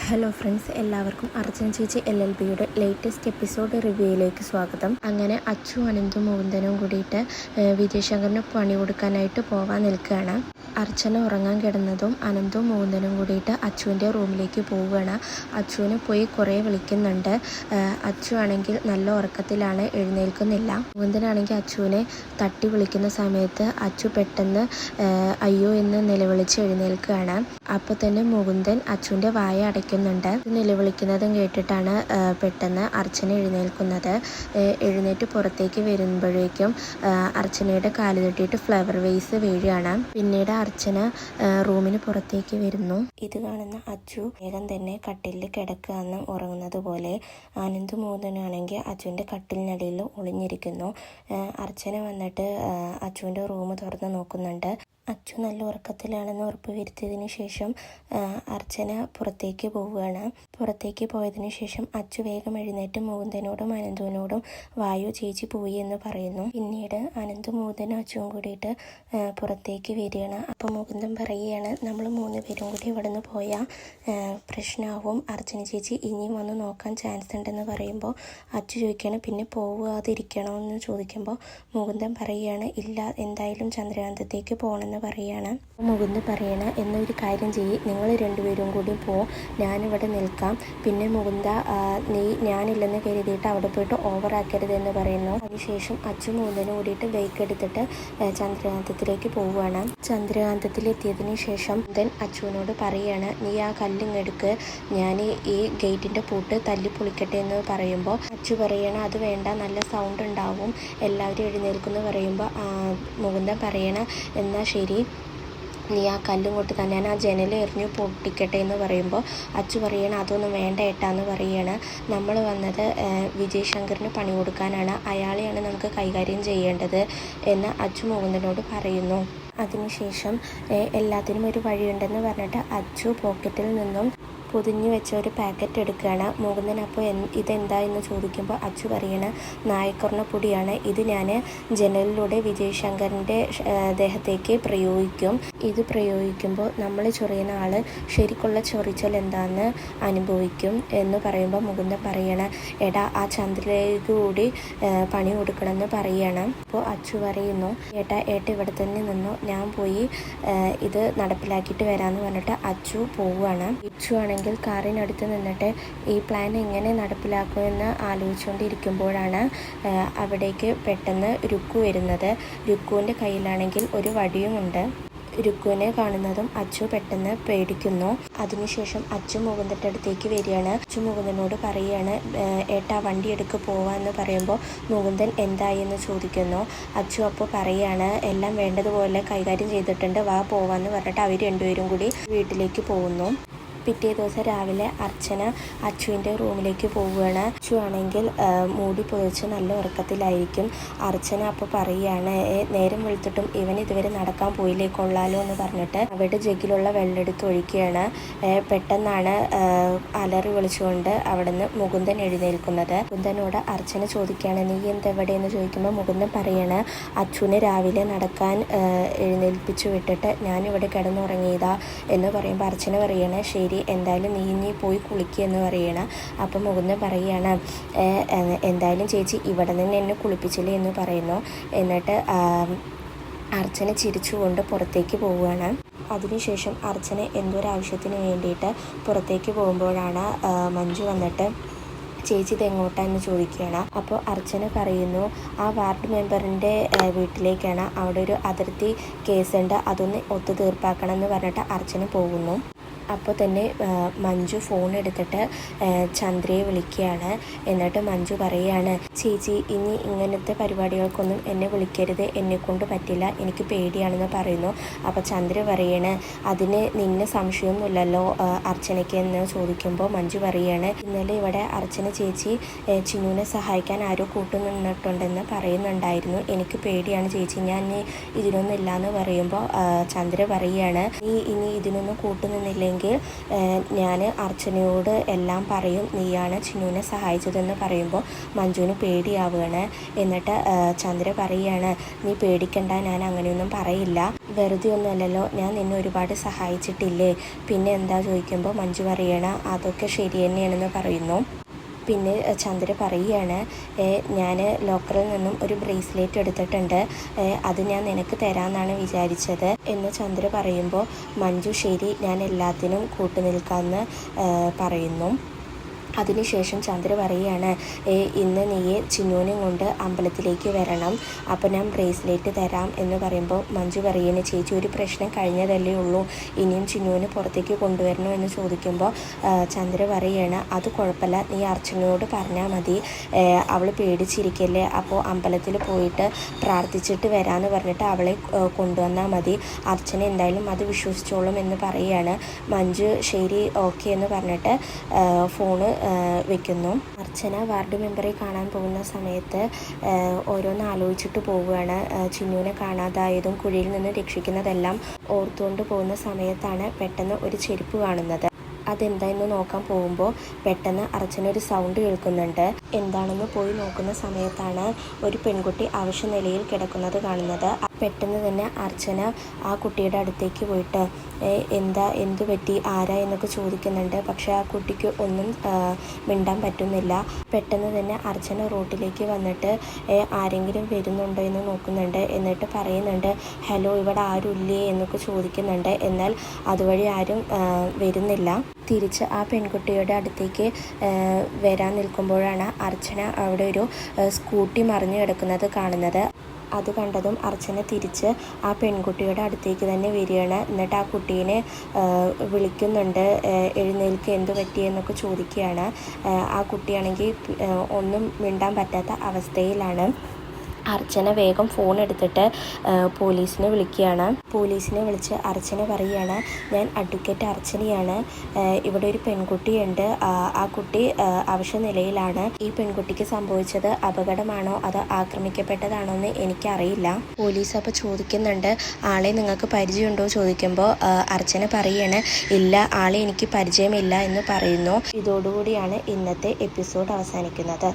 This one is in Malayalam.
ഹലോ ഫ്രണ്ട്സ്, എല്ലാവർക്കും അർച്ചന ചേച്ചി LLBയുടെ ലേറ്റസ്റ്റ് എപ്പിസോഡ് റിവ്യൂയിലേക്ക് സ്വാഗതം. അങ്ങനെ അച്ചു, അനന്തും മുകുന്ദനും കൂടിയിട്ട് വിജയശങ്കറിന് പണി കൊടുക്കാനായിട്ട് പോവാൻ നിൽക്കുകയാണ്. അർച്ചന ഉറങ്ങാൻ കിടന്നതും അനന്തും മുകുന്ദനും കൂടിയിട്ട് അച്ചുവിൻ്റെ റൂമിലേക്ക് പോവുകയാണ്. അച്ചുവിനെ പോയി കുറേ വിളിക്കുന്നുണ്ട്. അച്ചു ആണെങ്കിൽ നല്ല ഉറക്കത്തിലാണ്, എഴുന്നേൽക്കുന്നില്ല. മുകുന്ദനാണെങ്കിൽ അച്ചുവിനെ തട്ടി വിളിക്കുന്ന സമയത്ത് അച്ചു പെട്ടെന്ന് അയ്യോ എന്ന് നിലവിളിച്ച് എഴുന്നേൽക്കുകയാണ്. അപ്പോൾ തന്നെ മുകുന്ദൻ അച്ചുവിൻ്റെ വായ അടയ്ക്കുന്നുണ്ട്. നിലവിളിക്കുന്നതും കേട്ടിട്ടാണ് പെട്ടെന്ന് അർച്ചന എഴുന്നേൽക്കുന്നത്. എഴുന്നേറ്റ് പുറത്തേക്ക് വരുമ്പോഴേക്കും അർച്ചനയുടെ കാല് തട്ടിയിട്ട് ഫ്ലവർ വേസ് വീഴുകയാണ്. പിന്നീട് അർച്ചന റൂമിന് പുറത്തേക്ക് വരുന്നു. ഇത് കാണുന്ന അച്ചു വേഗം തന്നെ കട്ടിലിൽ കിടക്കുകയെന്ന് ഉറങ്ങുന്നത് പോലെ. ആനന്ദ് മുകുന്ദനാണെങ്കിൽ അച്ചുവിൻ്റെ കട്ടിലിനടിയിൽ ഒളിഞ്ഞിരിക്കുന്നു. അർച്ചന വന്നിട്ട് അച്ചുവിൻ്റെ റൂം തുറന്ന് നോക്കുന്നുണ്ട്. അച്ചു നല്ല ഉറക്കത്തിലാണെന്ന് ഉറപ്പ് വരുത്തിയതിന് ശേഷം അർച്ചന പുറത്തേക്ക് പോവുകയാണ്. പുറത്തേക്ക് പോയതിനു ശേഷം അച്ചു വേഗം എഴുന്നേറ്റ് മുകുന്ദനോടും അനന്തുവിനോടും വായു ചേച്ചി പോയി എന്ന് പറയുന്നു. പിന്നീട് അനന്തും മുകുന്ദനും അച്ചുവും കൂടിയിട്ട് പുറത്തേക്ക് വരികയാണ്. അപ്പോൾ മുകുന്ദൻ പറയുകയാണ്, നമ്മൾ 3 പേരും കൂടി ഇവിടെ നിന്ന് പോയാൽ പ്രശ്നമാവും, അർച്ചന ചേച്ചി ഇനിയും വന്ന് നോക്കാൻ ചാൻസ് ഉണ്ടെന്ന് പറയുമ്പോൾ അച്ചു ചോദിക്കുകയാണ്, പിന്നെ പോവാതിരിക്കണോ എന്ന് ചോദിക്കുമ്പോൾ മുകുന്ദൻ പറയുകയാണ്, ഇല്ല, എന്തായാലും ചന്ദ്രകാന്തത്തേക്ക് പോകണമെന്ന് പറയുകയാണ്. മുകുന്ദൻ പറയണ, എന്നൊരു കാര്യം ചെയ്യ്, നിങ്ങൾ 2 പേരും കൂടി ഞാനിവിടെ നിൽക്കാം. പിന്നെ മുകുന്ദ, നീ ഞാനില്ലെന്ന് കരുതിയിട്ട് അവിടെ പോയിട്ട് ഓവറാക്കരുതെന്ന് പറയുന്നു. അതിനുശേഷം അച്ചു മുകുന്ദനും കൂടിയിട്ട് ബൈക്ക് എടുത്തിട്ട് ചന്ദ്രകാന്തത്തിലേക്ക് പോവുകയാണ്. ചന്ദ്രകാന്തത്തിലെത്തിയതിന് ശേഷം മുകുന്ദൻ അച്ചുവിനോട് പറയുകയാണ്, നീ ആ കല്ലിങ്ങെടുക്ക്, ഞാൻ ഈ ഗേറ്റിൻ്റെ പൂട്ട് തല്ലി പൊളിക്കട്ടെ എന്ന് പറയുമ്പോൾ അച്ചു പറയണ, അത് വേണ്ട, നല്ല സൗണ്ട് ഉണ്ടാവും, എല്ലാവരും എഴുന്നേൽക്കുന്നു പറയുമ്പോൾ മുകുന്ദൻ പറയണ, എന്നാൽ ശരി, നീ ആ കല്ലും കൊണ്ട് തന്നെ ഞാൻ ആ ജനൽ എറിഞ്ഞു പൊട്ടിക്കട്ടെ എന്ന് പറയുമ്പോൾ അച്ചു പറയണം, അതൊന്നും വേണ്ട ഏട്ടാന്ന് പറയണം. നമ്മൾ വന്നത് വിജയശങ്കറിന് പണി കൊടുക്കാനാണ്, അയാളെയാണ് നമുക്ക് കൈകാര്യം ചെയ്യേണ്ടത് എന്ന് അച്ചു മുകുന്ദനോട് പറയുന്നു. അതിനുശേഷം എല്ലാത്തിനും ഒരു വഴിയുണ്ടെന്ന് പറഞ്ഞിട്ട് അച്ചു പോക്കറ്റിൽ നിന്നും പൊതിഞ്ഞു വെച്ച ഒരു പാക്കറ്റ് എടുക്കുകയാണ്. മുകുന്ദൻ അപ്പോൾ ഇതെന്താ എന്ന് ചോദിക്കുമ്പോൾ അച്ചു പറയണ, നായക്കൊർണ പൊടിയാണ്, ഇത് ഞാൻ ജനലിലൂടെ വിജയശങ്കറിൻ്റെ ദേഹത്തേക്ക് പ്രയോഗിക്കും. ഇത് പ്രയോഗിക്കുമ്പോൾ നമ്മൾ ചൊറിയുന്ന ആൾ ശരിക്കുള്ള ചൊറിച്ചൽ എന്താണെന്ന് അനുഭവിക്കും എന്ന് പറയുമ്പോൾ മുകുന്ദൻ പറയണ, എടാ, ആ ചന്ദ്രലേക്ക് കൂടി പണി കൊടുക്കണമെന്ന് പറയണം. അപ്പോൾ അച്ചു പറയുന്നു, ഏട്ട ഇവിടെ തന്നെ നിന്നോ, ഞാൻ പോയി ഇത് നടപ്പിലാക്കിയിട്ട് വരാമെന്ന് പറഞ്ഞിട്ട് അച്ചു പോവുകയാണ്. അച്ചു ആണെങ്കിൽ കാറിനടുത്ത് നിന്നിട്ട് ഈ പ്ലാൻ എങ്ങനെ നടപ്പിലാക്കുമെന്ന് ആലോചിച്ചുകൊണ്ടിരിക്കുമ്പോഴാണ് അവിടേക്ക് പെട്ടെന്ന് രുക്കു വരുന്നത്. രുക്കുവിൻ്റെ കയ്യിലാണെങ്കിൽ ഒരു വടിയുമുണ്ട്. രുക്കുവിനെ കാണുന്നതും അച്ചു പെട്ടെന്ന് പേടിക്കുന്നു. അതിനുശേഷം അച്ചു മുകുന്ദൻ്റെ അടുത്തേക്ക് വരികയാണ്. അച്ചു മുകുന്ദനോട് പറയുകയാണ്, ഏട്ടാ വണ്ടി എടുക്ക് പോവാന്ന് പറയുമ്പോൾ മുകുന്ദൻ എന്തായി എന്ന് ചോദിക്കുന്നു. അച്ചു അപ്പോൾ പറയുകയാണ്, എല്ലാം വേണ്ടതുപോലെ കൈകാര്യം ചെയ്തിട്ടുണ്ട്, വാ പോവാന്ന് പറഞ്ഞിട്ട് അവർ 2 പേരും കൂടി വീട്ടിലേക്ക് പോകുന്നു. പിറ്റേ ദിവസം രാവിലെ അർച്ചന അച്ചുവിൻ്റെ റൂമിലേക്ക് പോവുകയാണ്. അച്ചു ആണെങ്കിൽ മൂടി പൊതിച്ച് നല്ല ഉറക്കത്തിലായിരിക്കും. അർച്ചന അപ്പോൾ പറയുകയാണ്, നേരം വെളുത്തിട്ടും ഇവൻ ഇതുവരെ നടക്കാൻ പോയില്ലേ, കൊള്ളാലോ എന്ന് പറഞ്ഞിട്ട് അവരുടെ ജഗ്ഗിലുള്ള വെള്ളം എടുത്ത് ഒഴിക്കുകയാണ്. പെട്ടെന്നാണ് അലറി വിളിച്ചുകൊണ്ട് അവിടെ നിന്ന് മുകുന്ദൻ എഴുന്നേൽക്കുന്നത്. മുകുന്ദനോട് അർച്ചന ചോദിക്കുകയാണ്, നീ എന്തെവിടെയെന്ന് ചോദിക്കുമ്പോൾ മുകുന്ദൻ പറയാണ്, അച്ചുവിനെ രാവിലെ നടക്കാൻ എഴുന്നേൽപ്പിച്ചു വിട്ടിട്ട് ഞാനിവിടെ കിടന്നുറങ്ങിയതാ എന്ന് പറയുമ്പോൾ അർച്ചന പറയാണ്, ശരി, എന്തായാലും നീ പോയി കുളിക്കുക എന്ന് പറയണം. അപ്പം മുകുന്ദൻ പറയുകയാണ്, എന്തായാലും ചേച്ചി ഇവിടെ നിന്ന് എന്നെ കുളിപ്പിച്ചില്ലേ എന്ന് പറയുന്നു. എന്നിട്ട് അർച്ചന ചിരിച്ചുകൊണ്ട് പുറത്തേക്ക് പോവുകയാണ്. അതിനുശേഷം അർച്ചന എന്തൊരാവശ്യത്തിന് വേണ്ടിയിട്ട് പുറത്തേക്ക് പോകുമ്പോഴാണ് മഞ്ജു വന്നിട്ട്, ചേച്ചി ഇതെങ്ങോട്ടാന്ന് ചോദിക്കുകയാണ്. അപ്പോൾ അർച്ചന പറയുന്നു, ആ വാർഡ് മെമ്പറിൻ്റെ വീട്ടിലേക്കാണ്, അവിടെ ഒരു അതിർത്തി കേസുണ്ട്, അതൊന്ന് ഒത്തുതീർപ്പാക്കണം എന്ന് പറഞ്ഞിട്ട് അർച്ചന പോകുന്നു. അപ്പോൾ തന്നെ മഞ്ജു ഫോൺ എടുത്തിട്ട് ചന്ദ്രയെ വിളിക്കുകയാണ്. എന്നിട്ട് മഞ്ജു പറയുകയാണ്, ചേച്ചി ഇനി ഇങ്ങനത്തെ പരിപാടികൾക്കൊന്നും എന്നെ വിളിക്കരുത്, എന്നെക്കൊണ്ട് പറ്റില്ല, എനിക്ക് പേടിയാണെന്ന് പറയുന്നു. അപ്പോൾ ചന്ദ്ര പറയാണ്, അതിന് നിന്നെ സംശയമൊന്നുമില്ലല്ലോ അർച്ചനയ്ക്ക് എന്ന് ചോദിക്കുമ്പോൾ മഞ്ജു പറയാണ്, ഇന്നലെ ഇവിടെ അർച്ചന ചേച്ചി ചിന്നുവിനെ സഹായിക്കാൻ ആരോ കൂട്ടുനിന്നിട്ടുണ്ടെന്ന് പറയുന്നുണ്ടായിരുന്നു, എനിക്ക് പേടിയാണ് ചേച്ചി, ഞാൻ ഇതിനൊന്നും ഇല്ലയെന്ന് പറയുമ്പോൾ ചന്ദ്ര പറയുകയാണ്, നീ ഇനി ഇതിനൊന്നും കൂട്ടുനിന്നില്ലെങ്കിൽ അല്ലെങ്കിൽ ഞാൻ അർച്ചനയോട് എല്ലാം പറയും, നീയാണ് ചിന്നുവിനെ സഹായിച്ചതെന്ന് പറയുമ്പോൾ മഞ്ജുവിന് പേടിയാവുകയാണ്. എന്നിട്ട് ചന്ദ്ര പറയുകയാണ്, നീ പേടിക്കണ്ട, ഞാൻ അങ്ങനെയൊന്നും പറയില്ല, വെറുതെ ഒന്നുമല്ലല്ലോ, ഞാൻ നിന്നെ ഒരുപാട് സഹായിച്ചിട്ടില്ലേ, പിന്നെ എന്താ ചോദിക്കുമ്പോൾ മഞ്ജു പറയണ അതൊക്കെ ശരി തന്നെയാണെന്ന് പറയുന്നു. പിന്നെ ചന്ദ്ര പറയുകയാണ്, ഞാൻ ലോക്കറിൽ നിന്നും ഒരു ബ്രേസ്ലെറ്റ് എടുത്തിട്ടുണ്ട്, അത് ഞാൻ നിനക്ക് തരാമെന്നാണ് വിചാരിച്ചത് എന്ന് ചന്ദ്ര പറയുമ്പോൾ മഞ്ജു ശരി, ഞാൻ എല്ലാത്തിനും കൂട്ടുനിൽക്കാമെന്ന് പറയുന്നു. അതിനുശേഷം ചന്ദ്ര പറയുകയാണ്, ഇന്ന് നീ ചിന്നുവിനെയും കൊണ്ട് അമ്പലത്തിലേക്ക് വരണം, അപ്പോൾ ഞാൻ ബ്രേസ്ലെറ്റ് തരാം എന്ന് പറയുമ്പോൾ മഞ്ജു പറയുന്നു, ചേച്ചി ഒരു പ്രശ്നം കഴിഞ്ഞതല്ലേ ഉള്ളൂ, ഇനിയും ചിന്നുവിനെ പുറത്തേക്ക് കൊണ്ടുവരണോ എന്ന് ചോദിക്കുമ്പോൾ ചന്ദ്ര പറയുകയാണ്, അത് കുഴപ്പമില്ല, നീ അർച്ചനയോട് പറഞ്ഞാൽ മതി, അവൾ പേടിച്ചിരിക്കല്ലേ, അപ്പോൾ അമ്പലത്തിൽ പോയിട്ട് പ്രാർത്ഥിച്ചിട്ട് വരാമെന്ന് പറഞ്ഞിട്ട് അവളെ കൊണ്ടുവന്നാൽ മതി, അർച്ചന എന്തായാലും അത് വിശ്വസിച്ചോളും എന്ന് പറയുകയാണ്. മഞ്ജു ശരി ഓക്കെ എന്ന് പറഞ്ഞിട്ട് ഫോണ് വെക്കുന്നു. അർച്ചന വാർഡ് മെമ്പറെ കാണാൻ പോകുന്ന സമയത്ത് ഓരോന്ന് ആലോചിച്ചിട്ട് പോവുകയാണ്. ചിന്നുവിനെ കാണാതായതും കുഴിയിൽ നിന്ന് രക്ഷിക്കുന്നതെല്ലാം ഓർത്തുകൊണ്ട് പോകുന്ന സമയത്താണ് പെട്ടെന്ന് ഒരു ചെരുപ്പ് കാണുന്നത്. അതെന്താണെന്ന് നോക്കാൻ പോകുമ്പോൾ പെട്ടെന്ന് അർച്ചന ഒരു സൗണ്ട് കേൾക്കുന്നുണ്ട്. എന്താണെന്ന് പോയി നോക്കുന്ന സമയത്താണ് ഒരു പെൺകുട്ടി അവശ നിലയിൽ കിടക്കുന്നത് കാണുന്നത്. പെട്ടെന്ന് തന്നെ അർച്ചന ആ കുട്ടിയുടെ അടുത്തേക്ക് പോയിട്ട് എന്തു പറ്റി, ആരാ എന്നൊക്കെ ചോദിക്കുന്നുണ്ട്. പക്ഷെ ആ കുട്ടിക്ക് ഒന്നും മിണ്ടാൻ പറ്റുന്നില്ല. പെട്ടെന്ന് തന്നെ അർച്ചന റോട്ടിലേക്ക് വന്നിട്ട് ആരെങ്കിലും വരുന്നുണ്ടോ എന്ന് നോക്കുന്നുണ്ട്. എന്നിട്ട് പറയുന്നുണ്ട്, ഹലോ ഇവിടെ ആരും ഇല്ലേ എന്നൊക്കെ ചോദിക്കുന്നുണ്ട്. എന്നാൽ അതുവഴി ആരും വരുന്നില്ല. തിരിച്ച് ആ പെൺകുട്ടിയുടെ അടുത്തേക്ക് വരാൻ നിൽക്കുമ്പോഴാണ് അർച്ചന അവിടെ ഒരു സ്കൂട്ടി മറിഞ്ഞു കിടക്കുന്നത് കാണുന്നത്. അത് കണ്ടതും അർച്ചന തിരിച്ച് ആ പെൺകുട്ടിയുടെ അടുത്തേക്ക് തന്നെ വരികയാണ്. എന്നിട്ട് ആ കുട്ടീനെ വിളിക്കുന്നുണ്ട്, എഴുന്നേൽക്ക്, എന്ത് പറ്റിയെന്നൊക്കെ ചോദിക്കുകയാണ്. ആ കുട്ടിയാണെങ്കിൽ ഒന്നും മിണ്ടാൻ പറ്റാത്ത അവസ്ഥയിലാണ്. അർച്ചന വേഗം ഫോൺ എടുത്തിട്ട് പോലീസിനെ വിളിക്കുകയാണ്. പോലീസിനെ വിളിച്ച് അർച്ചന പറയുകയാണ്, ഞാൻ അഡ്വക്കേറ്റ് അർച്ചനയാണ്, ഇവിടെ ഒരു പെൺകുട്ടിയുണ്ട്, ആ കുട്ടി അവശ നിലയിലാണ്, ഈ പെൺകുട്ടിക്ക് സംഭവിച്ചത് അപകടമാണോ അതോ ആക്രമിക്കപ്പെട്ടതാണോ എന്ന് എനിക്കറിയില്ല. പോലീസ് അപ്പോൾ ചോദിക്കുന്നുണ്ട്, ആളെ നിങ്ങൾക്ക് പരിചയമുണ്ടോ ചോദിക്കുമ്പോൾ അർച്ചന പറയാണ്, ഇല്ല, ആളെ എനിക്ക് പരിചയമില്ല എന്ന് പറയുന്നു. ഇതോടുകൂടിയാണ് ഇന്നത്തെ എപ്പിസോഡ് അവസാനിക്കുന്നത്.